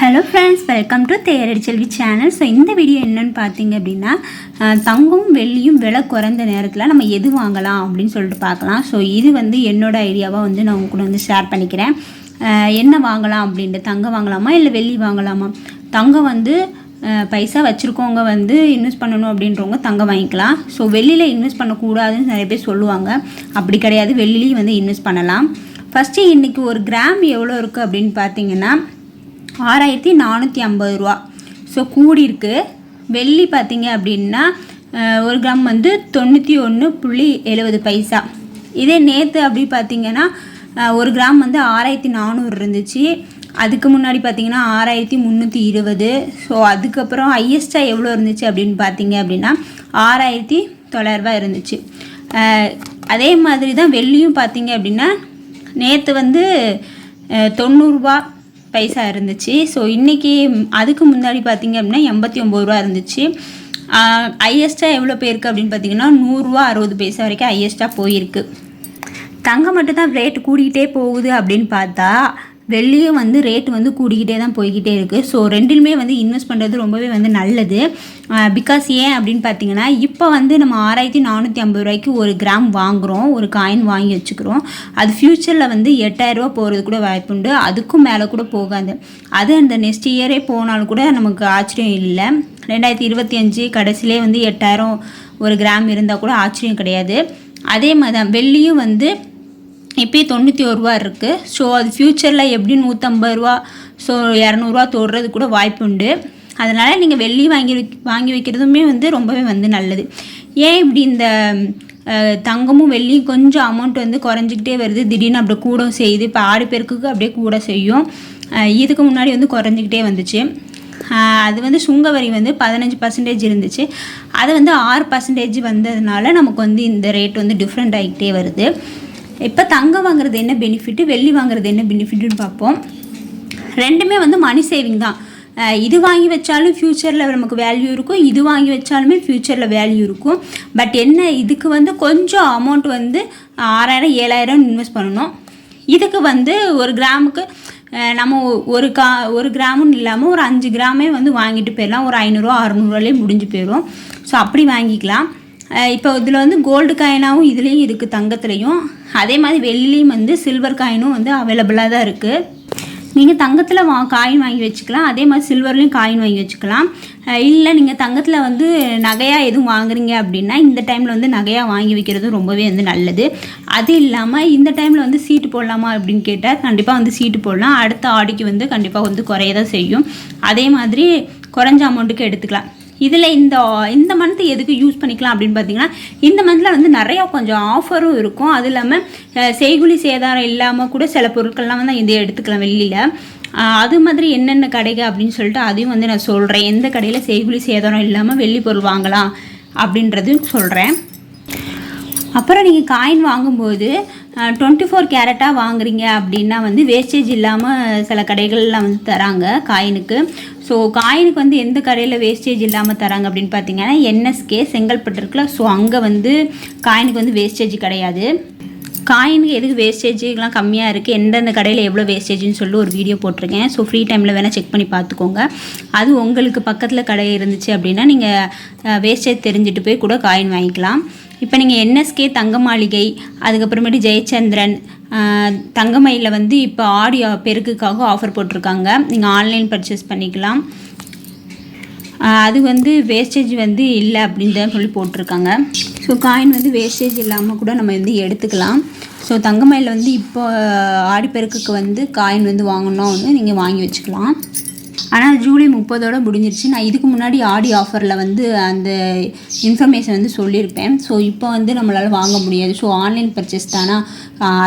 Hello friends, welcome to Theradi Selvi channel. So இந்த video என்னென்னு பார்த்தீங்க அப்படின்னா, தங்கம் வெள்ளியும் விலை குறைந்த நேரத்தில் நம்ம எது வாங்கலாம் அப்படின்னு சொல்லிட்டு பார்க்கலாம். ஸோ இது வந்து என்னோடய ஐடியாவாக வந்து நான் உங்க கூட வந்து ஷேர் பண்ணிக்கிறேன். என்ன வாங்கலாம் அப்படின்ட்டு, தங்கம் வாங்கலாமா இல்லை வெள்ளி வாங்கலாமா? தங்கம் வந்து பைசா வச்சுருக்கவங்க வந்து இன்வெஸ்ட் பண்ணணும் அப்படின்றவங்க தங்கம் வாங்கிக்கலாம். ஸோ வெள்ளியில் இன்வெஸ்ட் பண்ணக்கூடாதுன்னு நிறைய பேர் சொல்லுவாங்க. அப்படி கிடையாது, வெள்ளிலையும் வந்து இன்வெஸ்ட் பண்ணலாம். ஃபஸ்ட்டு இன்றைக்கி ஒரு கிராம் எவ்வளோ இருக்குது அப்படின்னு பார்த்தீங்கன்னா 6450 ரூபா. ஸோ கூடியிருக்கு. வெள்ளி பார்த்தீங்க அப்படின்னா ஒரு கிராம் வந்து 91.70 பைசா. இதே நேற்று அப்படி பார்த்தீங்கன்னா ஒரு கிராம் வந்து 6400 இருந்துச்சு. அதுக்கு முன்னாடி பார்த்தீங்கன்னா 6320. ஸோ அதுக்கப்புறம் ஹையஸ்ட்டாக எவ்வளோ இருந்துச்சு அப்படின்னு பார்த்தீங்க அப்படின்னா 6900 ரூபா இருந்துச்சு. அதே மாதிரி தான் வெள்ளியும் பார்த்தீங்க அப்படின்னா நேற்று வந்து 90 ரூபா பைசா இருந்துச்சு. ஸோ இன்றைக்கி அதுக்கு முன்னாடி பார்த்திங்க அப்படின்னா 89 ரூபா இருந்துச்சு. ஹையஸ்ட்டாக எவ்வளோ போயிருக்கு அப்படின்னு பார்த்திங்கன்னா 100 ரூபா 60 பைசா வரைக்கும் ஹையஸ்ட்டாக போயிருக்கு. தங்கம் மட்டும்தான் ரேட்டு கூடிக்கிட்டே போகுது அப்படின்னு பார்த்தா வெள்ளியும் வந்து ரேட்டு வந்து கூடிக்கிட்டே தான் போய்கிட்டே இருக்குது. ஸோ ரெண்டுலுமே வந்து இன்வெஸ்ட் பண்ணுறது ரொம்பவே வந்து நல்லது. பிகாஸ் ஏன் அப்படின்னு பார்த்தீங்கன்னா, இப்போ வந்து நம்ம 6450 ரூபாய்க்கு ஒரு கிராம் வாங்குகிறோம், ஒரு காயின் வாங்கி வச்சுக்கிறோம். அது ஃப்யூச்சரில் வந்து 8000 ரூபா போகிறது கூட வாய்ப்புண்டு. அதுக்கும் மேலே கூட போகாது. அது அந்த நெக்ஸ்ட் இயரே போனாலும் கூட நமக்கு ஆச்சரியம் இல்லை. 2025 கடைசியிலே வந்து 8000 ஒரு கிராம் இருந்தால் கூட ஆச்சரியம் கிடையாது. அதே மாதிரி தான் வெள்ளியும் வந்து இப்போயே 91 ரூபா இருக்குது. ஸோ அது ஃப்யூச்சரில் எப்படி 150 ரூபா, ஸோ 200 ரூபா தொடுறது கூட வாய்ப்பு உண்டு. அதனால் நீங்கள் வெள்ளி வாங்கி வைக்கிறதுமே வந்து ரொம்பவே வந்து நல்லது. ஏன் இப்படி இந்த தங்கமும் வெள்ளியும் கொஞ்சம் அமௌண்ட் வந்து குறைஞ்சிக்கிட்டே வருது, திடீர்னு அப்படியே கூட செய்யுது. இப்போ 6 பேருக்கு அப்படியே கூட செய்யும். இதுக்கு முன்னாடி வந்து குறைஞ்சிக்கிட்டே வந்துச்சு. அது வந்து சுங்க வரி வந்து 15% இருந்துச்சு. அது வந்து 6% வந்ததுனால நமக்கு வந்து இந்த ரேட் வந்து டிஃப்ரெண்ட் ஆகிக்கிட்டே வருது. இப்போ தங்கம் வாங்குறது என்ன பெனிஃபிட்டு, வெள்ளி வாங்குறது என்ன பெனிஃபிட்டுன்னு பார்ப்போம். ரெண்டுமே வந்து மணி சேவிங் தான். இது வாங்கி வச்சாலும் ஃப்யூச்சரில் நமக்கு வேல்யூ இருக்கும், இது வாங்கி வச்சாலுமே ஃப்யூச்சரில் வேல்யூ இருக்கும். பட் என்ன, இதுக்கு வந்து கொஞ்சம் அமௌண்ட் வந்து 6000 7000 இன்வெஸ்ட் பண்ணணும். இதுக்கு வந்து ஒரு கிராமுக்கு நம்ம ஒரு கிராமுன்னு இல்லாமல் ஒரு 5 கிராமே வந்து வாங்கிட்டு போயிடலாம். ஒரு 500 600 முடிஞ்சு போயிடும். ஸோ அப்படி வாங்கிக்கலாம். இப்போ இதில் வந்து கோல்டு காயினாகவும் இதுலேயும் இருக்குது, தங்கத்துலேயும். அதே மாதிரி வெள்ளியும் வந்து சில்வர் காயினும் வந்து அவைலபிளாக தான் இருக்குது. நீங்கள் தங்கத்தில் காயின் வாங்கி வச்சுக்கலாம், அதே மாதிரி சில்வர்லேயும் காயின் வாங்கி வச்சுக்கலாம். இல்லை நீங்கள் தங்கத்தில் வந்து நகையாக எதுவும் வாங்குறீங்க அப்படின்னா இந்த டைமில் வந்து நகையாக வாங்கி வைக்கிறது ரொம்பவே வந்து நல்லது. அது இல்லாமல் இந்த டைமில் வந்து சீட்டு போடலாமா அப்படின்னு கேட்டால் கண்டிப்பாக வந்து சீட்டு போடலாம். அடுத்த ஆடிக்கு வந்து கண்டிப்பாக வந்து குறைய தான் செய்யும். அதே மாதிரி குறைஞ்ச அமௌண்ட்டுக்கு எடுத்துக்கலாம். இதில் இந்த மந்த்து எதுக்கு யூஸ் பண்ணிக்கலாம் அப்படின்னு பார்த்தீங்கன்னா, இந்த மந்தில் வந்து நிறையா கொஞ்சம் ஆஃபரும் இருக்கும். அது இல்லாமல் செய்குலி சேதாரம் இல்லாமல் கூட சில பொருட்கள்லாம் வந்து இதை எடுத்துக்கலாம் வெள்ளியில். அது மாதிரி என்னென்ன கடைகள் அப்படின்னு சொல்லிட்டு அதையும் வந்து நான் சொல்கிறேன். எந்த கடையில் செய்குலி சேதாரம் இல்லாமல் வெள்ளி பொருள் வாங்கலாம் அப்படின்றதையும் சொல்கிறேன். அப்புறம் நீங்கள் காயின் வாங்கும்போது 24 கேரட்டாக வாங்குறீங்க அப்படின்னா வந்து வேஸ்டேஜ் இல்லாமல் சில கடைகளில் வந்து தராங்க காயினுக்கு. ஸோ காயினுக்கு வந்து எந்த கடையில் வேஸ்டேஜ் இல்லாமல் தராங்க அப்படின்னு பார்த்தீங்கன்னா என்எஸ்கே செங்கல்பட்டு இருக்குல்ல. ஸோ அங்கே வந்து காயினுக்கு வந்து வேஸ்டேஜ் கிடையாது. காயினுக்கு எதுக்கு வேஸ்டேஜ்லாம் கம்மியாக இருக்குது, எந்தெந்த கடையில் எவ்வளோ வேஸ்டேஜ்னு சொல்லி ஒரு வீடியோ போட்டிருக்கேன். ஸோ ஃப்ரீ டைமில் வேணால் செக் பண்ணி பார்த்துக்கோங்க. அது உங்களுக்கு பக்கத்தில் கடை இருந்துச்சு அப்படின்னா நீங்கள் வேஸ்டேஜ் தெரிஞ்சுட்டு போய் கூட காயின் வாங்கிக்கலாம். இப்போ நீங்கள் என்எஸ்கே தங்க மாளிகை, அதுக்கப்புறமேட்டு ஜெயச்சந்திரன், தங்கமயிலில் வந்து இப்போ ஆடி பெருக்குக்காக ஆஃபர் போட்டிருக்காங்க. நீங்கள் ஆன்லைன் பர்ச்சேஸ் பண்ணிக்கலாம். அது வந்து வேஸ்டேஜ் வந்து இல்லை அப்படின்னு தான் சொல்லி போட்டிருக்காங்க. ஸோ காயின் வந்து வேஸ்டேஜ் இல்லாமல் கூட நம்ம வந்து எடுத்துக்கலாம். ஸோ தங்கமயிலில் வந்து இப்போ ஆடிப்பெருக்குக்கு வந்து காயின் வந்து வாங்கணும்னா வந்து நீங்கள் வாங்கி வச்சுக்கலாம். ஆனால் ஜூலை 30 முடிஞ்சிருச்சு. நான் இதுக்கு முன்னாடி ஆடி ஆஃபரில் வந்து அந்த இன்ஃபர்மேஷன் வந்து சொல்லியிருப்பேன். ஸோ இப்போ வந்து நம்மளால் வாங்க முடியாது. ஸோ ஆன்லைன் பர்ச்சேஸ் தானா,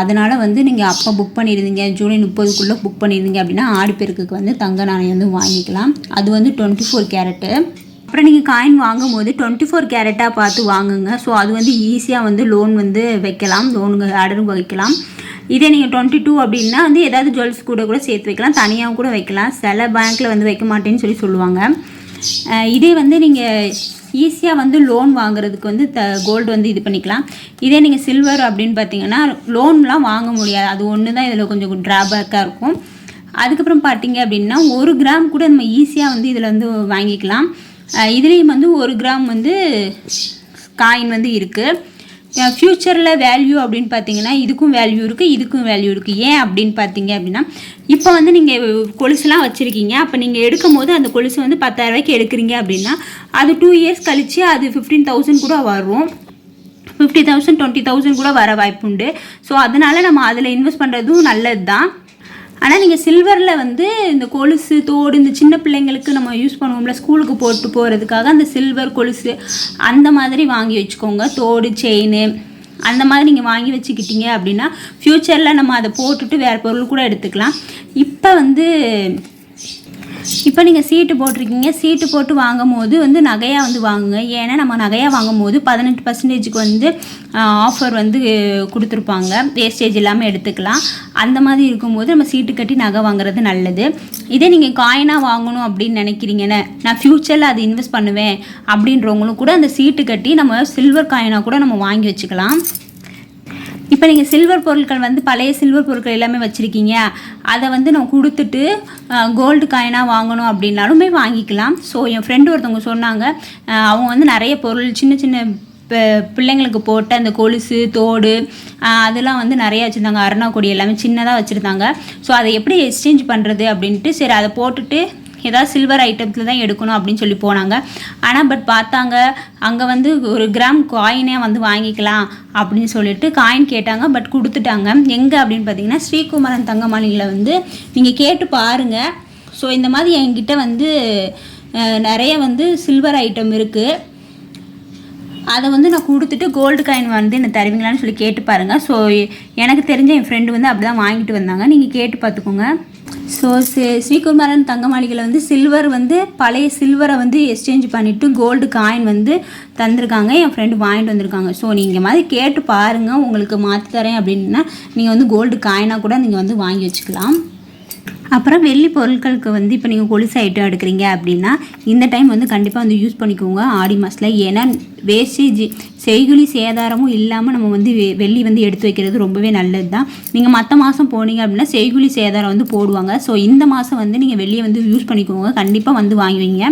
அதனால் வந்து நீங்கள் அப்போ புக் பண்ணியிருந்தீங்க, ஜூலை 30க்குள்ளே புக் பண்ணியிருந்தீங்க அப்படின்னா ஆடிப்பெருக்குக்கு வந்து தங்க நாணயம் வந்து வாங்கிக்கலாம். அது வந்து 24 கேரட்டு. அப்புறம் நீங்கள் காயின் வாங்கும் போது 24 கேரட்டாக பார்த்து வாங்குங்க. ஸோ அது வந்து ஈஸியாக வந்து லோன் வந்து வைக்கலாம், லோனுக்கு ஆர்டரும் வைக்கலாம். இதே நீங்கள் 22 அப்படின்னா வந்து ஏதாவது ஜுவல்ஸ் கூட சேர்த்து வைக்கலாம், தனியாக கூட வைக்கலாம். சில பேங்க்கில் வந்து வைக்க மாட்டேன்னு சொல்லுவாங்க. இதே வந்து நீங்கள் ஈஸியாக வந்து லோன் வாங்குறதுக்கு வந்து கோல்டு வந்து இது பண்ணிக்கலாம். இதே நீங்கள் சில்வர் அப்படின்னு பார்த்தீங்கன்னா லோன்லாம் வாங்க முடியாது. அது ஒன்று தான் இதில் கொஞ்சம் ட்ராபேக்காக இருக்கும். அதுக்கப்புறம் பார்த்தீங்க அப்படின்னா 1 கிராம் கூட நம்ம ஈஸியாக வந்து இதில் வந்து வாங்கிக்கலாம். இதுலேயும் வந்து 1 கிராம் வந்து காயின் வந்து இருக்குது. ஃப்யூச்சரில் வேல்யூ அப்படின்னு பார்த்தீங்கன்னா இதுக்கும் வேல்யூ இருக்குது, இதுக்கும் வேல்யூ இருக்குது. ஏன் அப்படின்னு பார்த்தீங்க அப்படின்னா, இப்போ வந்து நீங்கள் கொலுசுலாம் வச்சுருக்கீங்க, அப்போ நீங்கள் எடுக்கும் போது அந்த கொலுசு வந்து 10,000 ரூபாய்க்கு எடுக்கிறீங்க அப்படின்னா அது 2 இயர்ஸ் கழித்து அது 15,000 கூட வரும், 50,000 20,000 கூட வர வாய்ப்பு உண்டு. ஸோ அதனால் நம்ம அதில் இன்வெஸ்ட் பண்ணுறதும் நல்லது தான். ஆனால் நீங்கள் சில்வரில் வந்து இந்த கொலுசு தோடு இந்த சின்ன பிள்ளைங்களுக்கு நம்ம யூஸ் பண்ணுவோம்ல ஸ்கூலுக்கு போட்டு போகிறதுக்காக அந்த சில்வர் கொலுசு அந்த மாதிரி வாங்கி வச்சுக்கோங்க. தோடு செயின் அந்த மாதிரி நீங்கள் வாங்கி வச்சுக்கிட்டீங்க அப்படின்னா ஃப்யூச்சரில் நம்ம அதை போட்டுட்டு வேறு பொருள் கூட எடுத்துக்கலாம். இப்போ நீங்கள் சீட்டு போட்டிருக்கீங்க, சீட்டு போட்டு வாங்கும் போது வந்து நகையாக வந்து வாங்குங்க. ஏன்னா நம்ம நகையாக வாங்கும் போது 18% வந்து ஆஃபர் வந்து கொடுத்துருப்பாங்க, வேஸ்டேஜ் இல்லாமல் எடுத்துக்கலாம். அந்த மாதிரி இருக்கும்போது நம்ம சீட்டு கட்டி நகை வாங்குறது நல்லது. இதே நீங்கள் காயினாக வாங்கணும் அப்படின்னு நினைக்கிறீங்கன்னு, நான் ஃப்யூச்சரில் அது இன்வெஸ்ட் பண்ணுவேன் அப்படின்றவங்களும் கூட அந்த சீட்டு கட்டி நம்ம சில்வர் காயினாக கூட நம்ம வாங்கி வச்சுக்கலாம். இப்போ நீங்கள் சில்வர் பொருட்கள் வந்து பழைய சில்வர் பொருட்கள் எல்லாமே வச்சுருக்கீங்க, அதை வந்து நம்ம கொடுத்துட்டு கோல்டு காயினாக வாங்கணும் அப்படின்னாலுமே வாங்கிக்கலாம். ஸோ என் ஃப்ரெண்டு ஒருத்தவங்க சொன்னாங்க, அவங்க வந்து நிறைய பொருள் சின்ன சின்ன பிள்ளைங்களுக்கு போட்ட அந்த கொலுசு தோடு அதெல்லாம் வந்து நிறையா வச்சுருந்தாங்க, அருணா கொடி எல்லாமே சின்னதாக வச்சுருந்தாங்க. ஸோ அதை எப்படி எக்ஸ்சேஞ்ச் பண்ணுறது அப்படின்ட்டு சரி அதை போட்டுட்டு ஏதாவது சில்வர் ஐட்டத்தில் தான் எடுக்கணும் அப்படின்னு சொல்லி போனாங்க. ஆனால் பார்த்தாங்க அங்கே வந்து 1 கிராம் காயினே வந்து வாங்கிக்கலாம் அப்படின்னு சொல்லிட்டு காயின் கேட்டாங்க. கொடுத்துட்டாங்க. எங்கே அப்படின்னு பார்த்தீங்கன்னா ஸ்ரீகுமரன் தங்க மாளிகையில் வந்து நீங்கள் கேட்டு பாருங்கள். ஸோ இந்த மாதிரி என்கிட்ட வந்து நிறைய வந்து சில்வர் ஐட்டம் இருக்குது, அதை வந்து நான் கொடுத்துட்டு கோல்டு காயின் வந்து என்ன தருவீங்களான்னு சொல்லி கேட்டு பாருங்கள். ஸோ எனக்கு தெரிஞ்ச என் ஃப்ரெண்டு வந்து அப்படி தான் வாங்கிட்டு வந்தாங்க, நீங்கள் கேட்டு பார்த்துக்கோங்க. ஸோ ஸ்ரீகுமரன் தங்க மாளிகையில் வந்து சில்வர் வந்து பழைய சில்வரை வந்து எக்ஸ்சேஞ்ச் பண்ணிவிட்டு கோல்டு காயின் வந்து தந்திருக்காங்க, என் ஃப்ரெண்டு வாங்கிட்டு வந்திருக்காங்க. ஸோ நீங்கள் மாதிரி கேட்டு பாருங்கள், உங்களுக்கு மாற்றி தரேன் அப்படின்னா நீங்கள் வந்து கோல்டு காயினாக கூட நீங்கள் வந்து வாங்கி வச்சுக்கலாம். அப்புறம் வெள்ளி பொருட்களுக்கு வந்து இப்போ நீங்கள் கொலுசு ஐட்டம் எடுக்கிறீங்க அப்படின்னா இந்த டைம் வந்து கண்டிப்பாக வந்து யூஸ் பண்ணிக்கோங்க ஆடி மாதத்தில். ஏன்னா வேஸ்டேஜ் செய்குலி சேதாரமும் இல்லாமல் நம்ம வந்து வெள்ளி வந்து எடுத்து வைக்கிறது ரொம்பவே நல்லது தான். நீங்கள் மற்ற மாதம் போனீங்க அப்படின்னா செய்குலி சேதாரம் வந்து போடுவாங்க. ஸோ இந்த மாதம் வந்து நீங்கள் வெள்ளியை வந்து யூஸ் பண்ணிக்கோங்க, கண்டிப்பாக வந்து வாங்குவீங்க.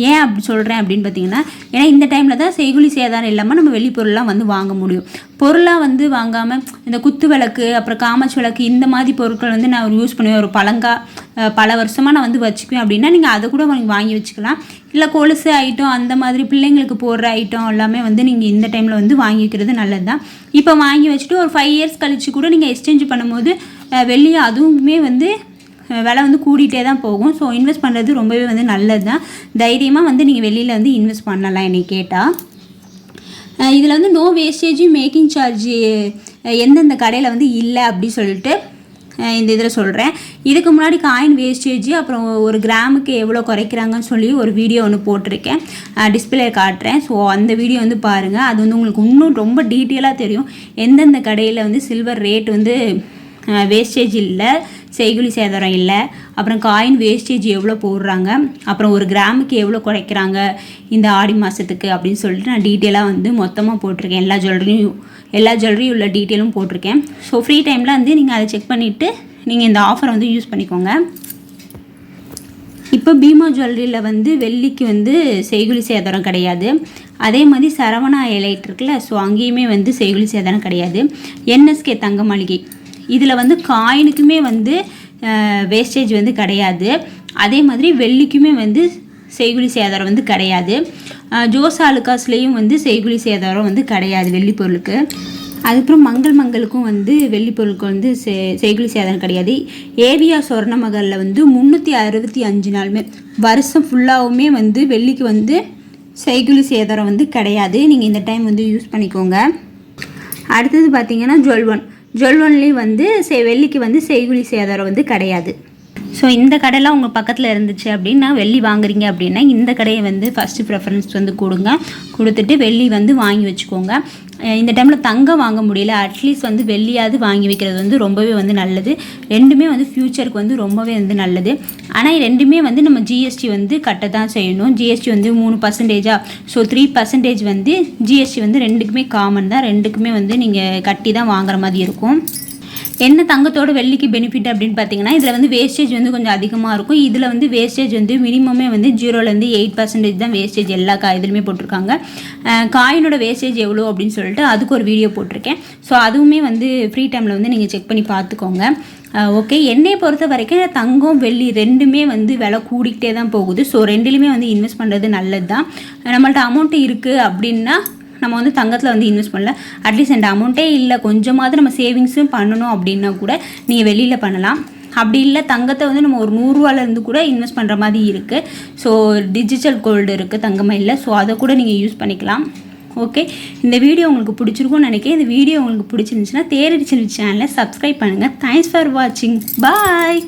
ஏன் அப்படி சொல்கிறேன் அப்படின்னு பார்த்தீங்கன்னா, ஏன்னா இந்த டைமில் தான் செய்குலி சேதாரம் இல்லாமல் நம்ம வெள்ளி பொருள்லாம் வந்து வாங்க முடியும். பொருளாக வந்து வாங்காமல் இந்த குத்து விளக்கு அப்புறம் காமாட்சி விளக்கு இந்த மாதிரி பொருட்கள் வந்து நான் யூஸ் பண்ணுவேன், ஒரு பல வருஷமாக நான் வந்து வச்சுக்குவேன் அப்படின்னா நீங்கள் அதை கூட வாங்கி வச்சுக்கலாம். இல்லை கொலுசு ஐட்டம் அந்த மாதிரி பிள்ளைங்களுக்கு போடுற ஐட்டம் எல்லாமே வந்து நீங்கள் இந்த டைமில் வந்து வாங்கி வைக்கிறது நல்லது தான். இப்போ வாங்கி வச்சுட்டு ஒரு 5 இயர்ஸ் கழித்து கூட நீங்கள் எக்ஸ்சேஞ்ச் பண்ணும்போது வெள்ளி அதுவுமே வந்து விலை வந்து கூடிகிட்டே தான் போகும். ஸோ இன்வெஸ்ட் பண்ணுறது ரொம்பவே வந்து நல்லது தான். தைரியமாக வந்து நீங்கள் வெளியில் வந்து இன்வெஸ்ட் பண்ணலாம் என்னை கேட்டால். இதில் வந்து நோ வேஸ்டேஜ் மேக்கிங் சார்ஜ் எந்தெந்த கடையில் வந்து இல்லை அப்படி சொல்லிட்டு இந்த இதில் சொல்கிறேன். இதுக்கு முன்னாடி காயின் வேஸ்டேஜ் அப்புறம் 1 கிராமுக்கு எவ்வளோ குறைக்கிறாங்கன்னு சொல்லி ஒரு வீடியோ ஒன்று போட்டிருக்கேன், டிஸ்பிளே காட்டுறேன். ஸோ அந்த வீடியோ வந்து பாருங்கள், அது வந்து உங்களுக்கு இன்னும் ரொம்ப டீட்டெயிலாக தெரியும் எந்தெந்த கடையில் வந்து சில்வர் ரேட் வந்து வேஸ்டேஜ் இல்லை, செய்குலி சேதாரம் இல்லை, அப்புறம் காயின் வேஸ்டேஜ் எவ்வளோ போடுறாங்க, அப்புறம் 1 கிராமுக்கு எவ்வளோ குறைக்கிறாங்க இந்த ஆடி மாதத்துக்கு அப்படின்னு சொல்லிட்டு நான் டீட்டெயிலாக வந்து மொத்தமாக போட்டிருக்கேன். எல்லா ஜுவல்லரியும் உள்ள டீட்டெயிலும் போட்டிருக்கேன். ஸோ ஃப்ரீ டைமில் வந்து நீங்கள் அதை செக் பண்ணிவிட்டு நீங்கள் இந்த ஆஃபரை வந்து யூஸ் பண்ணிக்கோங்க. இப்போ பீமா ஜுவல்லரியில் வந்து வெள்ளிக்கு வந்து செய்குலி சேதாரம் கிடையாது. அதே மாதிரி சரவணா எலைட் இருக்குல்ல, ஸோ அங்கேயுமே வந்து செய்குலி சேதாரம் கிடையாது. என்எஸ்கே தங்க மாளிகை இதில் வந்து காயினுக்குமே வந்து வேஸ்டேஜ் வந்து கிடையாது. அதே மாதிரி வெள்ளிக்குமே வந்து செய்குலி சேதாரம் வந்து கிடையாது. ஜோஸ் ஆலுக்காஸ்லேயும் வந்து செய்குலி சேதாரம் வந்து கிடையாது வெள்ளி பொருளுக்கு. அதுக்கப்புறம் மங்களுக்கும் வந்து வெள்ளி பொருளுக்கு வந்து செய்குலி சேதாரம் கிடையாது. ஏவிஆர் சொர்ணமகளில் வந்து 365 நாளுமே வருஷம் ஃபுல்லாகவுமே வந்து வெள்ளிக்கு வந்து செய்குலி சேதாரம் வந்து கிடையாது. நீங்கள் இந்த டைம் வந்து யூஸ் பண்ணிக்கோங்க. அடுத்தது பார்த்தீங்கன்னா ஜுவல்வன்லேயும் வந்து வெள்ளிக்கு வந்து செய்குலி சேதாரம் வந்து கிடையாது. ஸோ இந்த கடைலாம் உங்கள் பக்கத்தில் இருந்துச்சு அப்படின்னா வெள்ளி வாங்குறீங்க அப்படின்னா இந்த கடையை வந்து ஃபஸ்ட்டு ப்ரெஃபரன்ஸ் வந்து கொடுத்துட்டு வெள்ளி வந்து வாங்கி வச்சுக்கோங்க. இந்த டைமில் தங்கம் வாங்க முடியல, அட்லீஸ்ட் வந்து வெள்ளியாவது வாங்கி வைக்கிறது வந்து ரொம்பவே வந்து நல்லது. ரெண்டுமே வந்து ஃப்யூச்சருக்கு வந்து ரொம்பவே வந்து நல்லது. ஆனால் ரெண்டுமே வந்து நம்ம ஜிஎஸ்டி வந்து கட்ட தான் செய்யணும். ஜிஎஸ்டி வந்து 3%. ஸோ 3% வந்து ஜிஎஸ்டி வந்து ரெண்டுக்குமே காமன் தான். ரெண்டுக்குமே வந்து நீங்கள் கட்டி தான் வாங்குற மாதிரி இருக்கும். என்ன தங்கத்தோட வெள்ளிக்கு பெனிஃபிட் அப்படின்னு பார்த்தீங்கன்னா இதில் வந்து வேஸ்டேஜ் வந்து கொஞ்சம் அதிகமாக இருக்கும். இதில் வந்து வேஸ்டேஜ் வந்து மினிமமே வந்து 0லேருந்து 8% தான் வேஸ்டேஜ் எல்லா இதுலையுமே போட்டிருக்காங்க. காயினோட வேஸ்டேஜ் எவ்வளோ அப்படின்னு சொல்லிட்டு அதுக்கு ஒரு வீடியோ போட்டிருக்கேன். ஸோ அதுவுமே வந்து ஃப்ரீ டைமில் வந்து நீங்கள் செக் பண்ணி பார்த்துக்கோங்க. ஓகே, என்னையை பொறுத்த வரைக்கும் தங்கம் வெள்ளி ரெண்டுமே வந்து விலை கூடிக்கிட்டே தான் போகுது. ஸோ ரெண்டுலேயுமே வந்து இன்வெஸ்ட் பண்ணுறது நல்லது தான். நம்மள்ட்ட அமௌண்ட்டு இருக்குது அப்படின்னா நம்ம வந்து தங்கத்தில் வந்து இன்வெஸ்ட் பண்ணல. அட்லீஸ்ட் அந்த அமௌண்ட்டே இல்லை, கொஞ்சமாவது நம்ம சேவிங்ஸும் பண்ணணும் அப்படின்னா கூட நீங்கள் வெளியில் பண்ணலாம். அப்படி இல்லை தங்கத்தை வந்து நம்ம ஒரு 100 ரூபாலேருந்து கூட இன்வெஸ்ட் பண்ணுற மாதிரி இருக்குது. ஸோ டிஜிட்டல் கோல்டு இருக்குது தங்கமயிலில். ஸோ அதை கூட நீங்கள் யூஸ் பண்ணிக்கலாம். ஓகே, இந்த வீடியோ உங்களுக்கு பிடிச்சிருக்கும்னு நினைக்கிறேன். இந்த வீடியோ உங்களுக்கு பிடிச்சிருந்துச்சுன்னா தேரடி சேனலை சப்ஸ்கிரைப் பண்ணுங்கள். தேங்க்ஸ் ஃபார் வாட்சிங். பாய்.